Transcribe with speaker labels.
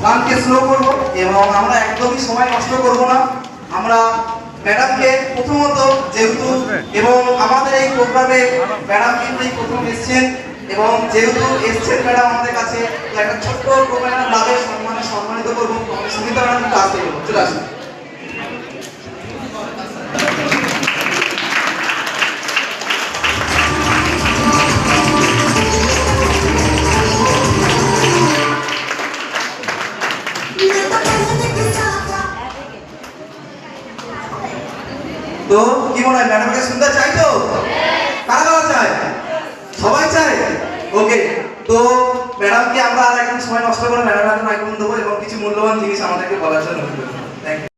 Speaker 1: গানকে স্লো করব এবং আমরা একদমই সময় নষ্ট করব না। আমরা ম্যাডামকে প্রথমত যেহেতু এবং আমাদের এই প্রোগ্রামে ম্যাডাম কিন্তু প্রথম এসছেন এবং যেহেতু এসছেন ম্যাডাম আমাদের কাছে, একটা ছোট্ট প্রোগ্রামের লাভে সম্মানিত করবো। সুমিতা ম্যাডাম কিন্তু আসতে বলবো, চলে আসুন। তো কি মনে হয় ম্যাডামকে শুনতে চাই? তো কারা কারা চায়? সবাই চায়। ওকে, তো ম্যাডামকে আমরা আর একদম সময় নষ্ট করে ম্যাডামের হাতে মাইক্রোফোন দেবো এবং কিছু মূল্যবান জিনিস আমাদেরকে বলার জন্য। Thank you.